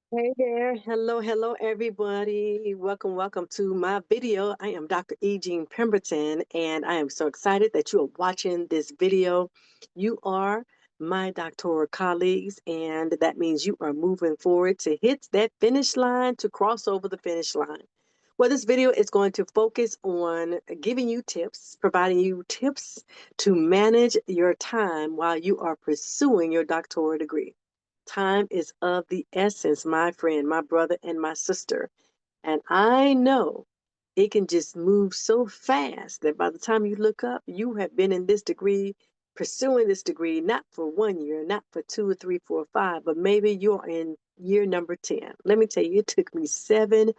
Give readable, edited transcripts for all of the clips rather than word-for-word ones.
Hey there. Hello, everybody. Welcome to my video. I am Dr. Jean Pemberton, and I am so excited that you are watching this video. You are my doctoral colleagues, and that means you are moving forward to hit that finish line, to cross over the finish line. Well, this video is going to focus on giving you tips, providing you tips to manage your time while you are pursuing your doctoral degree. Time is of the essence, my friend, my brother, and my sister. And I know it can just move so fast that by the time you look up, you have been in this degree, pursuing this degree, not for 1 year, not for two or three, four, or five, but maybe you're in year number 10. Let me tell you, it took me 7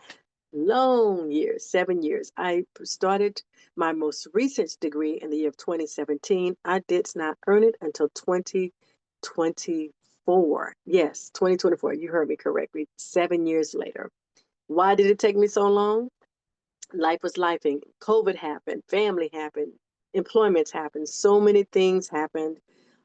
long years, 7 years. I started my most recent degree in the year of 2017. I did not earn it until 2024. Yes, 2024. You heard me correctly. 7 years later. Why did it take me so long? Life was lifing. COVID happened, family happened, employments happened, so many things happened.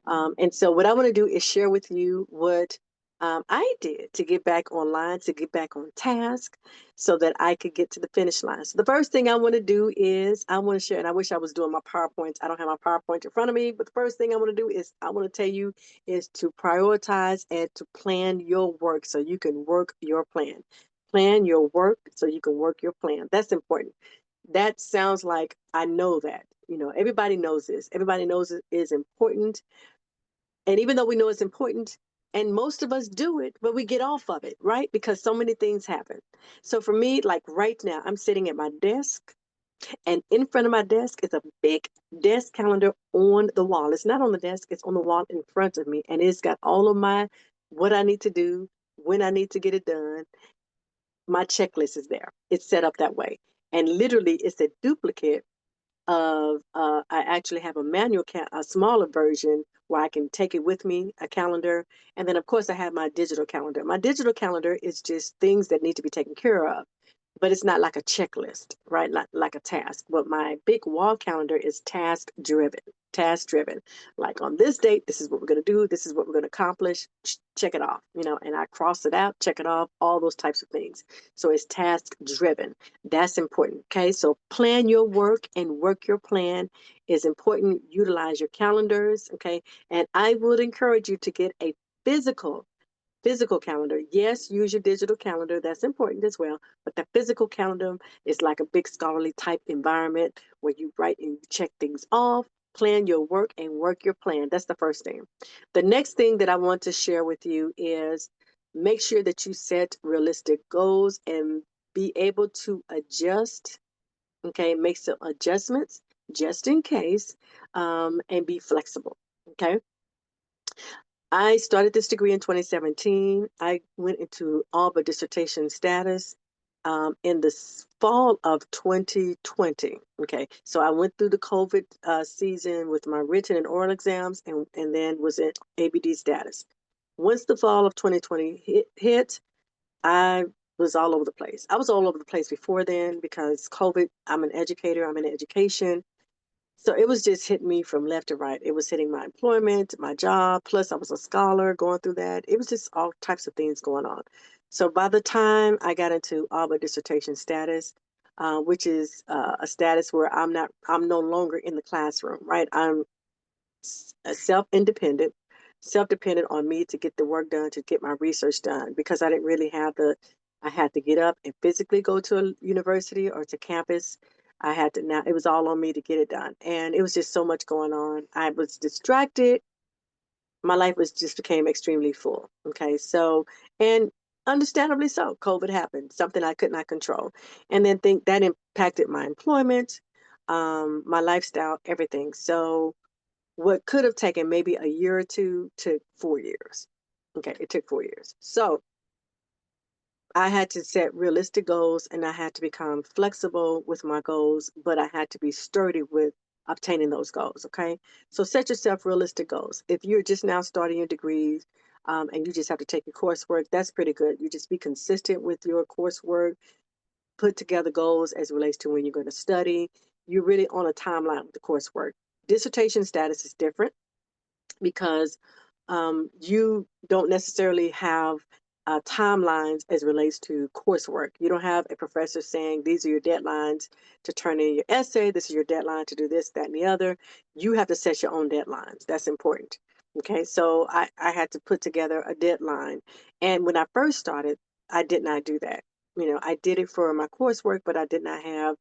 And so, what I want to do is share with you what I did to get back online, to get back on task, so that I could get to the finish line. So, the first thing I want to do is I want to share, and I wish I was doing my PowerPoint. I don't have my PowerPoint in front of me, but the first thing I want to do is I want to tell you is to prioritize and to plan your work so you can work your plan. Plan your work so you can work your plan. That's important. That sounds like I know that. Everybody knows this. Everybody knows it is important. And even though we know it's important, and most of us do it, but we get off of it, right? Because so many things happen. So for me, like right now, I'm sitting at my desk, and in front of my desk is a big desk calendar on the wall. It's not on the desk, it's on the wall in front of me. And it's got all of my what I need to do, when I need to get it done. My checklist is there. It's set up that way. And literally, it's a duplicate of, I actually have a a smaller version where I can take it with me, a calendar. And then, of course, I have my digital calendar. My digital calendar is just things that need to be taken care of, but it's not like a checklist, right? Like a task. But my big wall calendar is task driven. Like on this date, this is what we're going to do. This is what we're going to accomplish. Check it off, and I cross it out, check it off, all those types of things. So it's task driven. That's important. Okay. So plan your work and work your plan is important. Utilize your calendars. Okay. And I would encourage you to get a physical calendar. Yes, use your digital calendar. That's important as well. But the physical calendar is like a big scholarly type environment where you write and you check things off, plan your work, and work your plan. That's the first thing. The next thing that I want to share with you is make sure that you set realistic goals and be able to adjust. Okay, make some adjustments just in case, and be flexible. Okay. I started this degree in 2017. I went into all but dissertation status in the fall of 2020. Okay, so I went through the COVID season with my written and oral exams, and then was in ABD status. Once the fall of 2020 hit, I was all over the place. I was all over the place before then because COVID, I'm an educator, I'm in education. So it was just hitting me from left to right. It was hitting my employment, my job. Plus, I was a scholar going through that. It was just all types of things going on. So by the time I got into all but dissertation status, which is a status where I'm no longer in the classroom, right? I'm self-independent, self-dependent on me to get the work done, to get my research done, because I didn't really have I had to get up and physically go to a university or to campus. I had to now, it was all on me to get it done. And it was just so much going on. I was distracted. My life was just became extremely full. Okay. So, and understandably so, COVID happened, something I could not control. And then think that impacted my employment, my lifestyle, everything. So, what could have taken maybe a year or two took 4 years. Okay, it took 4 years. So I had to set realistic goals and I had to become flexible with my goals, but I had to be sturdy with obtaining those goals. Okay, so set yourself realistic goals. If you're just now starting your degrees, and you just have to take your coursework, that's pretty good. You just be consistent with your coursework, put together goals as it relates to when you're going to study. You're really on a timeline with the coursework. Dissertation status is different because you don't necessarily have timelines as it relates to coursework. You don't have a professor saying these are your deadlines to turn in your essay. This is your deadline to do this, that, and the other. You have to set your own deadlines. That's important. Okay, so I had to put together a deadline. And when I first started, I did not do that. I did it for my coursework, but I did not have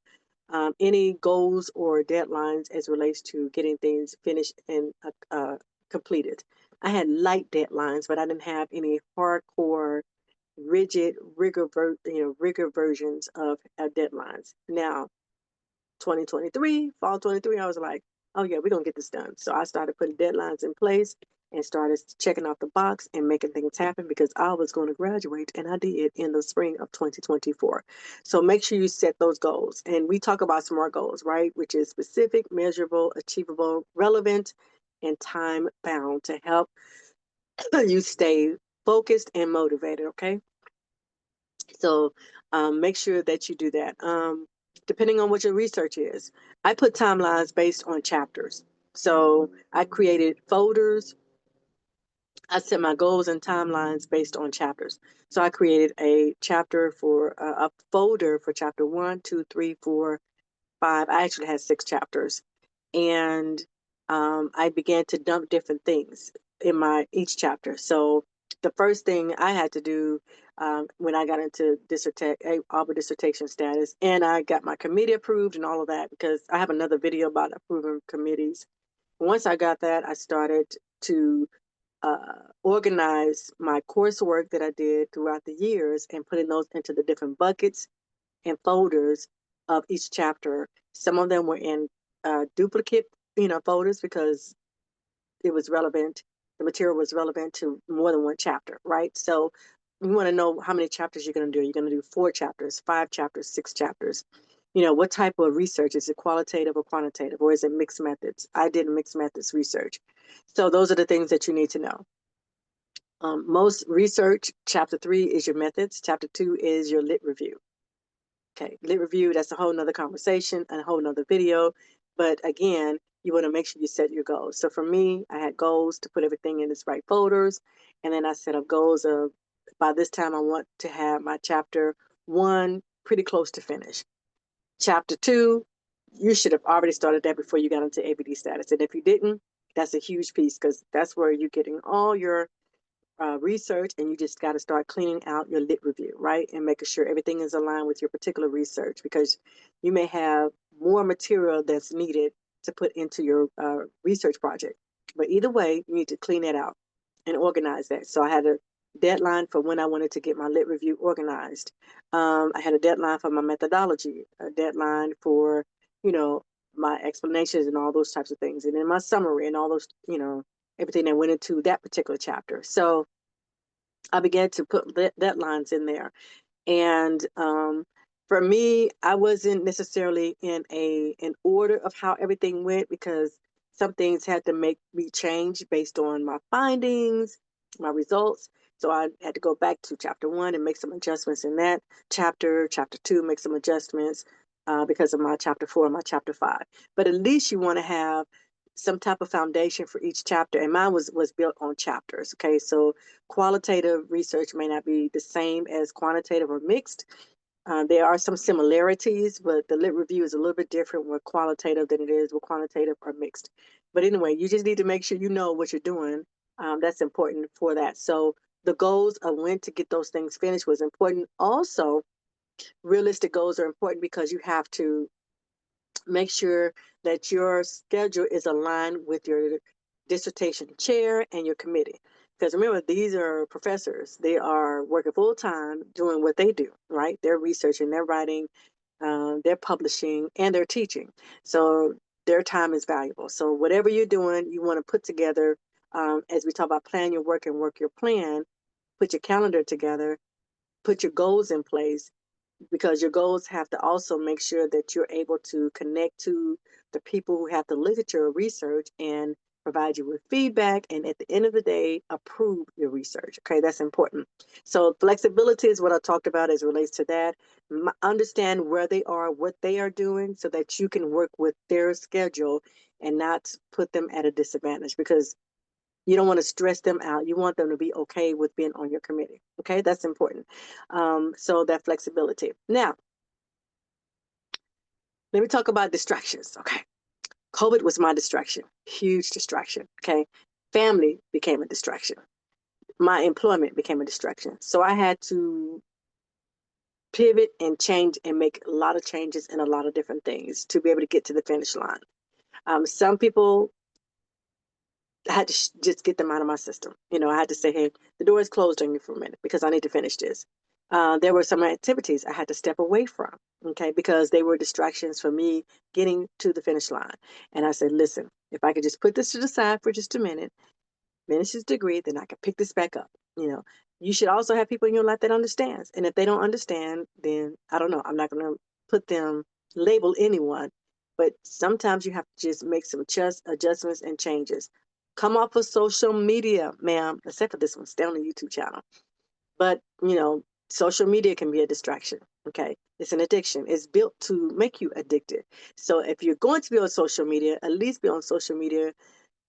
any goals or deadlines as relates to getting things finished and completed. I had light deadlines, but I didn't have any hardcore, rigid, rigor versions of deadlines. Now, 2023, fall 23, I was like, oh yeah, we're gonna get this done. So I started putting deadlines in place and started checking off the box and making things happen because I was going to graduate, and I did in the spring of 2024. So make sure you set those goals. And we talk about SMART goals, right? Which is specific, measurable, achievable, relevant, and time bound to help you stay focused and motivated. Okay. So make sure that you do that. Depending on what your research is, I put timelines based on chapters. So I created folders. I set my goals and timelines based on chapters. So I created a chapter for a folder for chapter 1, 2, 3, 4, 5. I actually had 6 chapters, and I began to dump different things in my each chapter. So the first thing I had to do when I got into Auburn dissertation status, and I got my committee approved and all of that, because I have another video about approving committees. Once I got that, I started to organize my coursework that I did throughout the years and putting those into the different buckets and folders of each chapter. Some of them were in duplicate, folders, because it was relevant. The material was relevant to more than one chapter, right? So you want to know how many chapters you're going to do. You're going to do 4 chapters, 5 chapters, 6 chapters. What type of research? Is it qualitative or quantitative, or is it mixed methods? I did mixed methods research. So those are the things that you need to know. Most research, chapter 3 is your methods. Chapter 2 is your lit review. Okay, lit review, that's a whole nother conversation and a whole nother video. But again, you want to make sure you set your goals. So for me, I had goals to put everything in its right folders. And then I set up goals of, by this time, I want to have my chapter 1 pretty close to finish. Chapter 2, you should have already started that before you got into ABD status. And if you didn't, that's a huge piece, because that's where you're getting all your research, and you just got to start cleaning out your lit review, right? And making sure everything is aligned with your particular research, because you may have more material that's needed to put into your research project. But either way, you need to clean that out and organize that. So I had a deadline for when I wanted to get my lit review organized. I had a deadline for my methodology, a deadline for, my explanations and all those types of things. And then my summary and all those, everything that went into that particular chapter. So I began to put deadlines in there. And for me, I wasn't necessarily in an order of how everything went, because some things had to make me change based on my findings, my results. So I had to go back to chapter 1 and make some adjustments in that chapter. Chapter 2, make some adjustments because of my chapter 4 and my chapter 5. But at least you want to have some type of foundation for each chapter. And mine was built on chapters. Okay, so qualitative research may not be the same as quantitative or mixed. There are some similarities, but the lit review is a little bit different with qualitative than it is with quantitative or mixed. But anyway, you just need to make sure you know what you're doing. That's important for that. So the goals of when to get those things finished was important. Also, realistic goals are important, because you have to make sure that your schedule is aligned with your dissertation chair and your committee. Because remember, these are professors. They are working full time doing what they do, right? They're researching, they're writing, they're publishing, and they're teaching. So their time is valuable. So whatever you're doing, you want to put together, as we talk about plan your work and work your plan, put your calendar together, put your goals in place, because your goals have to also make sure that you're able to connect to the people who have to look at your research and provide you with feedback, and at the end of the day, approve your research. Okay, that's important. So flexibility is what I talked about as it relates to that. Understand where they are, what they are doing, so that you can work with their schedule and not put them at a disadvantage, because You don't want to stress them out. You want them to be okay with being on your committee. Okay, that's important. So that flexibility. Now, let me talk about distractions. Okay, COVID was my distraction, huge distraction. Okay, family became a distraction. My employment became a distraction. So I had to pivot and change and make a lot of changes in a lot of different things to be able to get to the finish line. Some people, I had to just get them out of my system. You know, I had to say, hey, the door is closed on you for a minute because I need to finish this. There were some activities I had to step away from, okay, because they were distractions for me getting to the finish line. And I said, listen, if I could just put this to the side for just a minute, finish this degree, then I can pick this back up. You know, you should also have people in your life that understands. And if they don't understand, then I don't know. I'm not going to put them, label anyone. But sometimes you have to just make some adjustments and changes. Come off of social media, ma'am, except for this one, stay on the YouTube channel. But, you know, social media can be a distraction. Okay. It's an addiction. It's built to make you addicted. So if you're going to be on social media, at least be on social media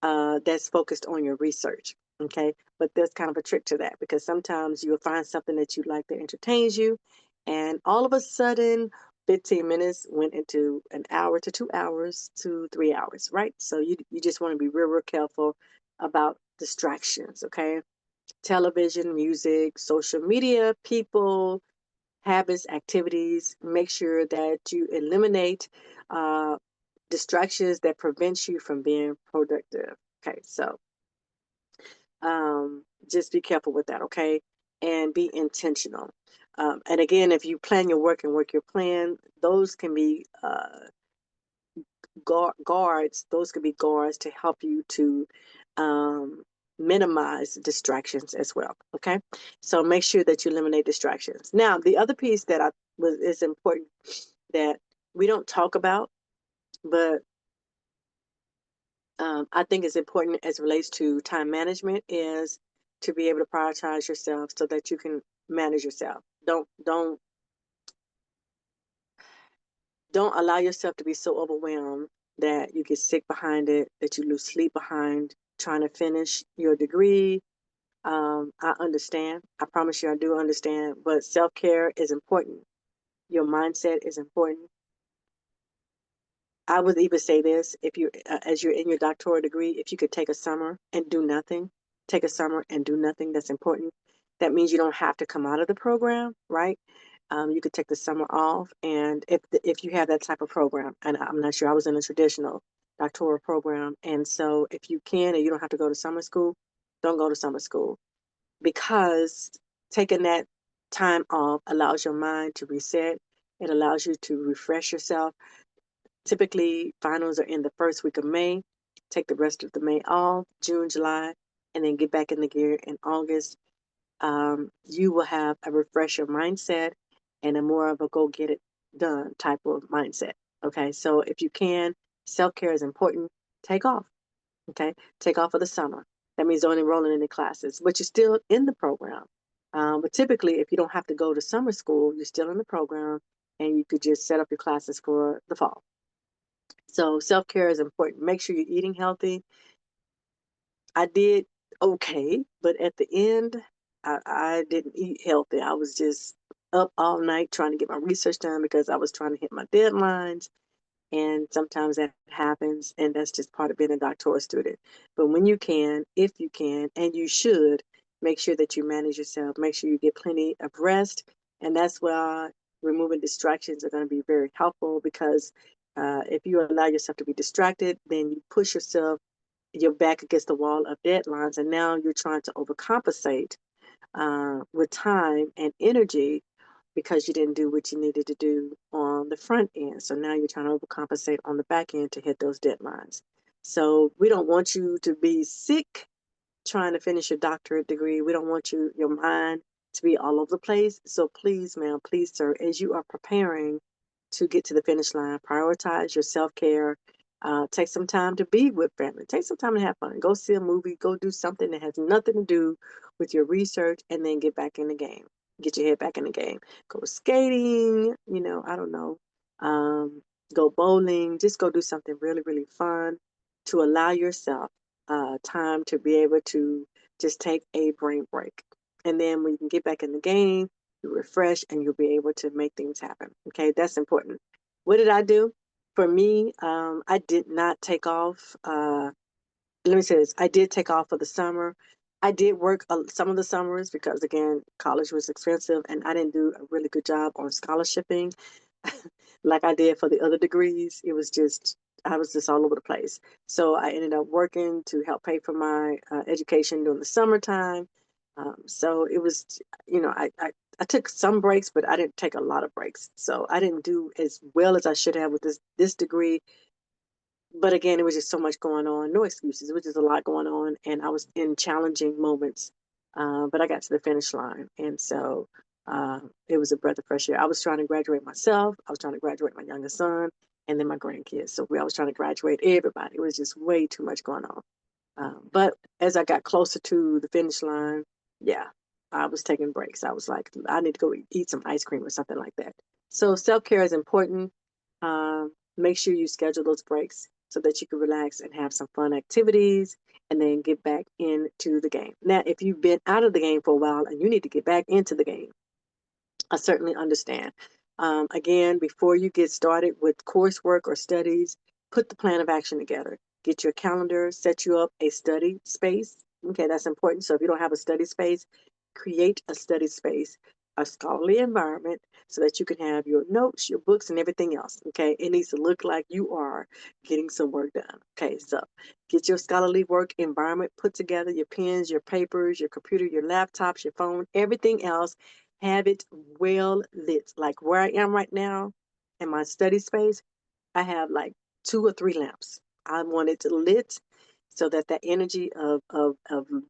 that's focused on your research. Okay. But there's kind of a trick to that because sometimes you'll find something that you like that entertains you. And all of a sudden, 15 minutes went into an hour to 2 hours to 3 hours, right? So you just want to be real, real careful about distractions. Okay. Television, music, social media, people, habits, activities. Make sure that you eliminate uh, distractions that prevent you from being productive. Okay, so just be careful with that, okay? And be intentional. And again, if you plan your work and work your plan, those can be guards. Those could be guards to help you to minimize distractions as well. Okay, so make sure that you eliminate distractions. Now, the other piece that is important that we don't talk about, but I think is important as it relates to time management is to be able to prioritize yourself so that you can manage yourself. Don't allow yourself to be so overwhelmed that you get sick behind it, that you lose sleep behind trying to finish your degree. I understand. I promise you, I do understand. But self care is important. Your mindset is important. I would even say this: if you, as you're in your doctoral degree, if you could take a summer and do nothing, take a summer and do nothing. That's important. That means you don't have to come out of the program, right? You could take the summer off, and if you have that type of program, and I'm not sure, I was in a traditional doctoral program, and so if you can and you don't have to go to summer school, don't go to summer school because taking that time off allows your mind to reset. It allows you to refresh yourself. Typically, finals are in the first week of May. Take the rest of the May off, June, July, and then get back in the gear in August. You will have a refresher mindset and a more of a go get it done type of mindset. Okay, so if you can, self care is important. Take off. Okay, take off for the summer. That means don't enroll in any classes, but you're still in the program. But typically, if you don't have to go to summer school, you're still in the program and you could just set up your classes for the fall. So self care is important. Make sure you're eating healthy. I did okay, but at the end, I didn't eat healthy. I was just up all night trying to get my research done because I was trying to hit my deadlines. And sometimes that happens, and that's just part of being a doctoral student. But when you can, if you can, and you should, make sure that you manage yourself. Make sure you get plenty of rest. And that's why removing distractions are going to be very helpful because if you allow yourself to be distracted, then you push yourself, your back against the wall of deadlines, and now you're trying to overcompensate with time and energy because you didn't do what you needed to do on the front end. So now you're trying to overcompensate on the back end to hit those deadlines. So we don't want you to be sick trying to finish your doctorate degree. We don't want your mind to be all over the place. So please, ma'am, please, sir, as you are preparing to get to the finish line, prioritize your self-care. Take some time to be with family. Take some time to have fun. Go see a movie. Go do something that has nothing to do with your research, and then get back in the game. Get your head back in the game. Go skating. You know, I don't know. Um, Go bowling. Just go do something really, really fun to allow yourself. time to be able to just take a brain break. And then when you can get back in the game, you refresh and you'll be able to make things happen. Okay, that's important. What did I do? For me, I did not take off. Let me say this. I did take off for the summer. I did work some of the summers because, again, college was expensive and I didn't do a really good job on scholarshiping like I did for the other degrees. It was just, I was just all over the place. So I ended up working to help pay for my education during the summertime. So it was, I took some breaks, but I didn't take a lot of breaks. So I didn't do as well as I should have with this degree. But again, it was just so much going on. No excuses. It was just a lot going on, and I was in challenging moments. But I got to the finish line, and so it was a breath of fresh air. I was trying to graduate myself. I was trying to graduate my youngest son, and then my grandkids. So I was trying to graduate everybody. It was just way too much going on. But as I got closer to the finish line, yeah, I was taking breaks. I was like, I need to go eat some ice cream or something like that. So self-care is important. Make sure you schedule those breaks so that you can relax and have some fun activities and then get back into the game. Now, if you've been out of the game for a while and you need to get back into the game, I certainly understand. Again, before you get started with coursework or studies, put the plan of action together. Get your calendar, set you up a study space. Okay, that's important. So if you don't have a study space, create a study space, a scholarly environment so that you can have your notes, your books, and everything else. Okay, it needs to look like you are getting some work done. Okay, so get your scholarly work environment put together, your pens, your papers, your computer, your laptops, your phone, everything else, have it well lit. Like where I am right now in my study space, I have like 2 or 3 lamps. I want it lit so that the energy of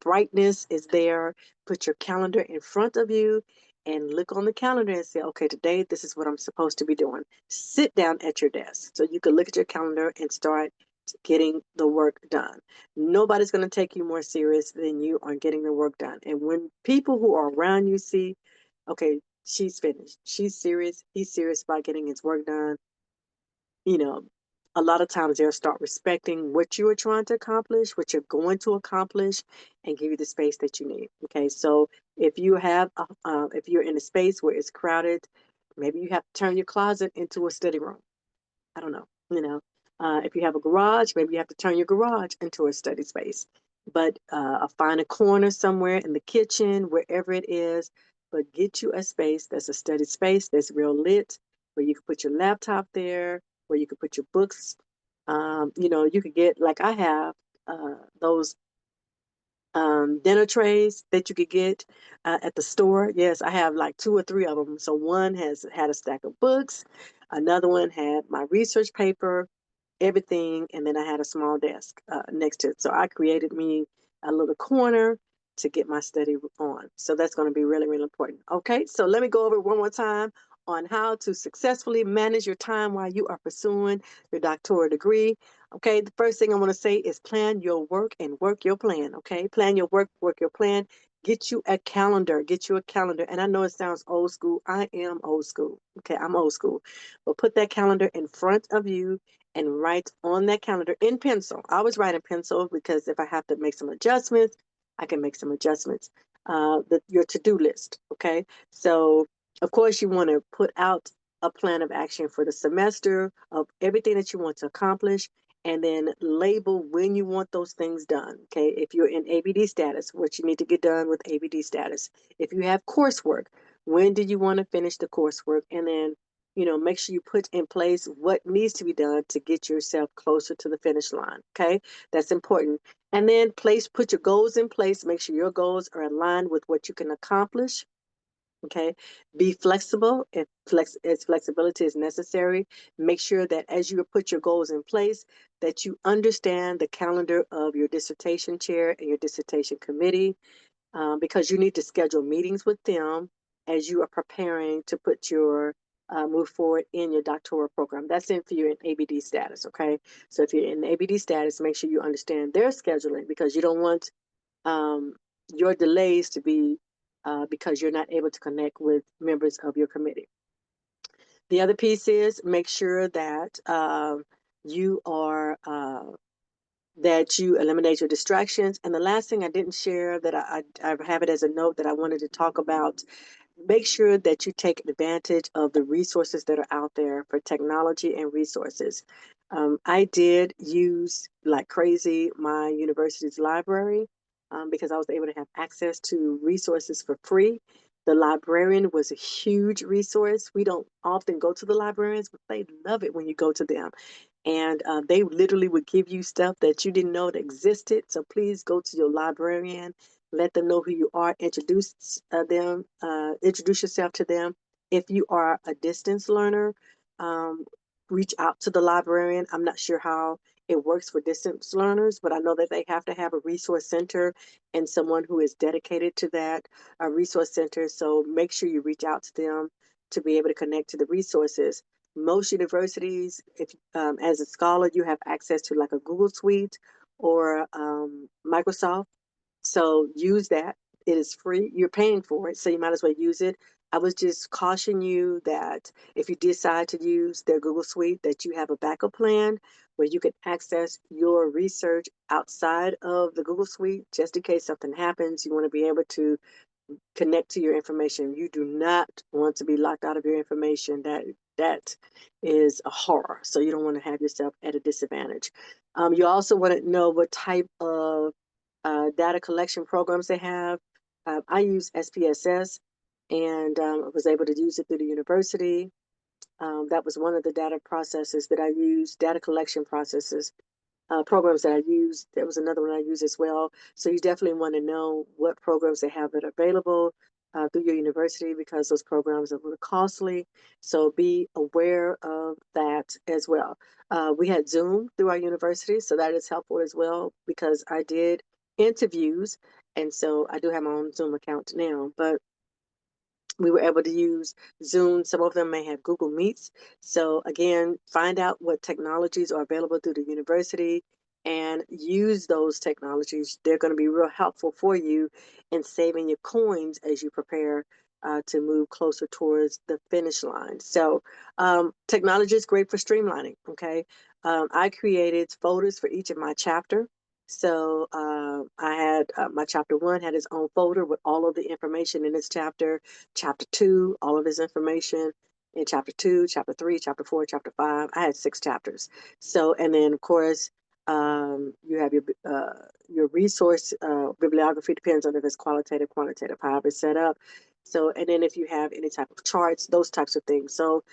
brightness is there. Put your calendar in front of you and look on the calendar and say, okay, today this is what I'm supposed to be doing. Sit down at your desk so you can look at your calendar and start getting the work done. Nobody's going to take you more serious than you on getting the work done. And when people who are around you see, okay, she's finished, she's serious, he's serious about getting his work done, you know, a lot of times they'll start respecting what you are trying to accomplish, what you're going to accomplish, and give you the space that you need. Okay, so if you have, if you're in a space where it's crowded, maybe you have to turn your closet into a study room. I don't know, if you have a garage, maybe you have to turn your garage into a study space. But find a corner somewhere in the kitchen, wherever it is, but get you a space that's a study space that's real lit, where you can put your laptop there, where you can put your books. You could get, like I have, those dinner trays that you could get at the store. Yes, I have like 2 or 3 of them. So one has had a stack of books, another one had my research paper, everything, and then I had a small desk next to it. So I created me a little corner to get my study on. So that's going to be really, really important. Okay, so let me go over it one more time on how to successfully manage your time while you are pursuing your doctoral degree. Okay, the first thing I want to say is plan your work and work your plan. Okay, plan your work, work your plan. Get you a calendar. Get you a calendar. And I know it sounds old school. I am old school. Okay, I'm old school. But put that calendar in front of you and write on that calendar in pencil. I always write in pencil because if I have to make some adjustments, I can make some adjustments. Your to-do list. Okay, so of course you want to put out a plan of action for the semester of everything that you want to accomplish, and then label when you want those things done. Okay, if you're in ABD status, what you need to get done with ABD status. If you have coursework, when do you want to finish the coursework? And then, make sure you put in place what needs to be done to get yourself closer to the finish line. Okay, that's important. And then put your goals in place. Make sure your goals are aligned with what you can accomplish. Okay, be flexible if flexibility is necessary. Make sure that as you put your goals in place, that you understand the calendar of your dissertation chair and your dissertation committee, because you need to schedule meetings with them as you are preparing to put your move forward in your doctoral program. That's if you're in ABD status. Okay, so if you're in ABD status, make sure you understand their scheduling, because you don't want um, your delays to be because you're not able to connect with members of your committee. The other piece is make sure that you are that you eliminate your distractions. And the last thing I didn't share that I have it as a note that I wanted to talk about, make sure that you take advantage of the resources that are out there for technology and resources. I did use like crazy my university's library because I was able to have access to resources for free. The librarian was a huge resource. We don't often go to the librarians, but they love it when you go to them. And they literally would give you stuff that you didn't know that existed. So please go to your librarian, let them know who you are, introduce yourself to them. If you are a distance learner, um, reach out to the librarian. I'm not sure how it works for distance learners, but I know that they have to have a resource center and someone who is dedicated to that resource center. So make sure you reach out to them to be able to connect to the resources. Most universities, if as a scholar, you have access to like a Google Suite or Microsoft, so use that. It is free. You're paying for it, so you might as well use it. I would just caution you that if you decide to use their Google Suite, that you have a backup plan where you can access your research outside of the Google Suite, just in case something happens. You want to be able to connect to your information. You do not want to be locked out of your information. That is a horror. So you don't want to have yourself at a disadvantage. You also want to know what type of data collection programs they have. I use SPSS, and I was able to use it through the university. That was one of the data processes that I used, data collection processes programs that I use. There was another one I use as well. So you definitely want to know what programs they have that are available through your university, because those programs are really costly. So be aware of that as well. We had Zoom through our university, so that is helpful as well, because I did interviews, and so I do have my own Zoom account now. But we were able to use Zoom. Some of them may have Google Meets. So again, find out what technologies are available through the university and use those technologies. They're going to be real helpful for you in saving your coins as you prepare to move closer towards the finish line. So technology is great for streamlining. Okay. I created folders for each of my chapter. So I had my chapter one had its own folder with all of the information in its chapter. Chapter two, all of his information in chapter two, chapter three, chapter four, chapter five. I had 6 chapters. So, and then of course, you have your resource bibliography, depends on if it's qualitative, quantitative, however it's set up. So, and then if you have any type of charts, those types of things. So,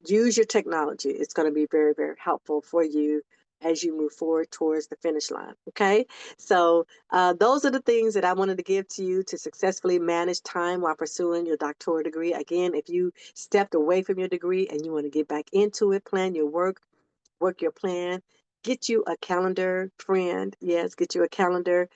use your technology. It's going to be very, very helpful for you as you move forward towards the finish line. Okay. So, those are the things that I wanted to give to you to successfully manage time while pursuing your doctoral degree. Again, if you stepped away from your degree and you want to get back into it, plan your work your plan, get you a calendar, friend. Yes, get you a calendar,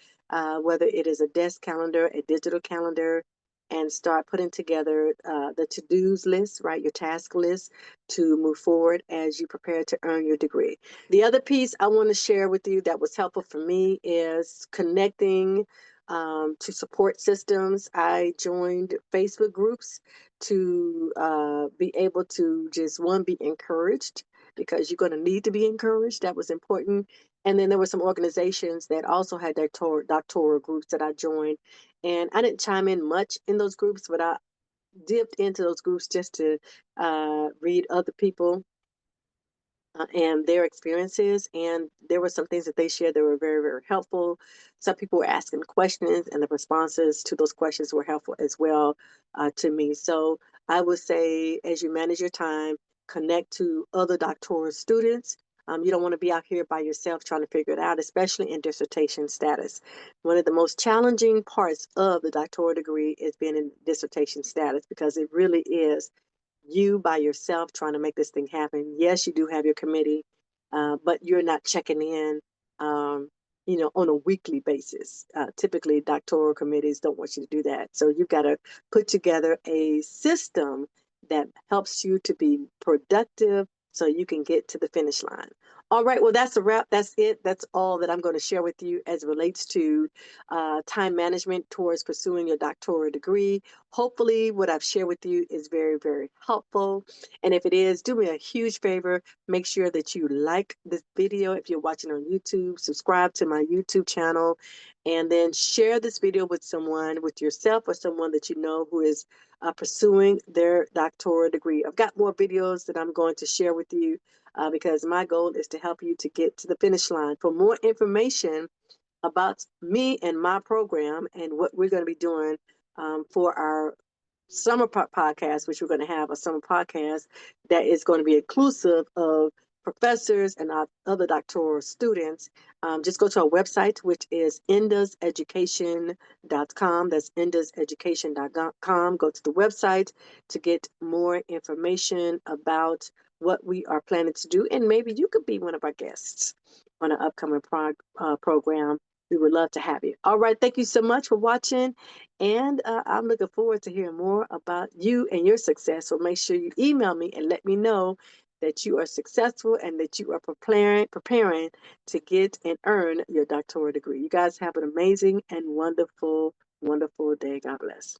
whether it is a desk calendar, a digital calendar, and start putting together the to-dos list, right? Your task list to move forward as you prepare to earn your degree. The other piece I want to share with you that was helpful for me is connecting to support systems. I joined Facebook groups to be able to just, one, be encouraged, because you're going to need to be encouraged. That was important. And then there were some organizations that also had doctoral groups that I joined. And I didn't chime in much in those groups, but I dipped into those groups just to read other people and their experiences. And there were some things that they shared that were very, very helpful. Some people were asking questions, and the responses to those questions were helpful as well to me. So I would say, as you manage your time, connect to other doctoral students. You don't want to be out here by yourself trying to figure it out, especially in dissertation status. One of the most challenging parts of the doctoral degree is being in dissertation status, because it really is you by yourself trying to make this thing happen. Yes, you do have your committee, but you're not checking in, um, on a weekly basis. Typically, doctoral committees don't want you to do that. So you've got to put together a system that helps you to be productive so you can get to the finish line. All right, well, that's a wrap. That's it. That's all that I'm going to share with you as it relates to time management towards pursuing your doctoral degree. Hopefully, what I've shared with you is very, very helpful. And if it is, do me a huge favor. Make sure that you like this video if you're watching on YouTube, subscribe to my YouTube channel, and then share this video with someone, with yourself or someone that you know who is pursuing their doctoral degree. I've got more videos that I'm going to share with you because my goal is to help you to get to the finish line. For more information about me and my program and what we're going to be doing for our summer podcast, which we're going to have a summer podcast that is going to be inclusive of professors and other doctoral students. Just go to our website, which is endaseducation.com. That's endaseducation.com. Go to the website to get more information about what we are planning to do. And maybe you could be one of our guests on an upcoming program. We would love to have you. All right. Thank you so much for watching. And I'm looking forward to hearing more about you and your success. So make sure you email me and let me know that you are successful and that you are preparing to get and earn your doctoral degree. You guys have an amazing and wonderful, wonderful day. God bless.